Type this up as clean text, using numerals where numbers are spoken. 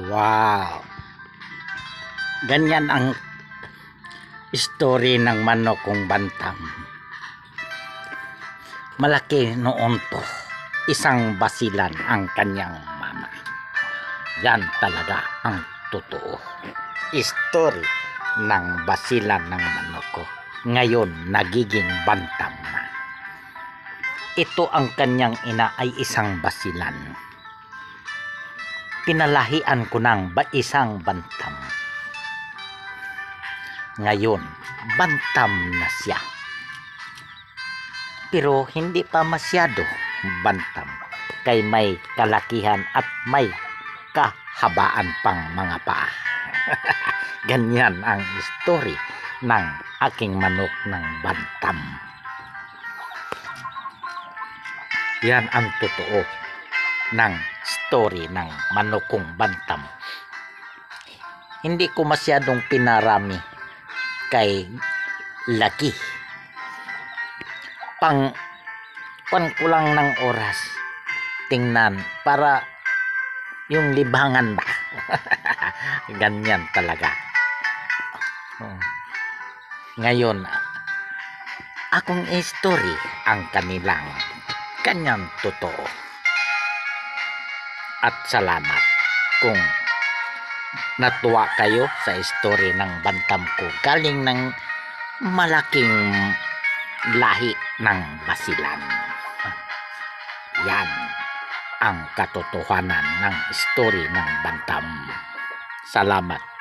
Wow! Ganyan ang story ng manok kong bantam. Malaki noon to. Isang basilan ang kanyang mama. Yan talaga ang totoo. Story ng basilan ng manok ko. Ngayon, nagiging bantam na. Ito ang kanyang ina ay isang basilan. Pinalahian ko ng isang bantam. Ngayon, bantam na siya. Pero hindi pa masyado bantam. Kay may kalakihan at may kahabaan pang mga paa. Ganyan ang story ng aking manok ng bantam. Yan ang totoo ng story ng manok kong bantam. Hindi ko masyadong pinarami kay laki. Pang ko lang ng oras tingnan para yung libangan ba. Ganyan talaga. Ngayon, akong story ang kanilang kanyang totoo. At salamat kung natuwa kayo sa story ng bantam ko. Galing ng malaking lahi ng basilan. Yan ang katotohanan ng story ng bantam. Salamat.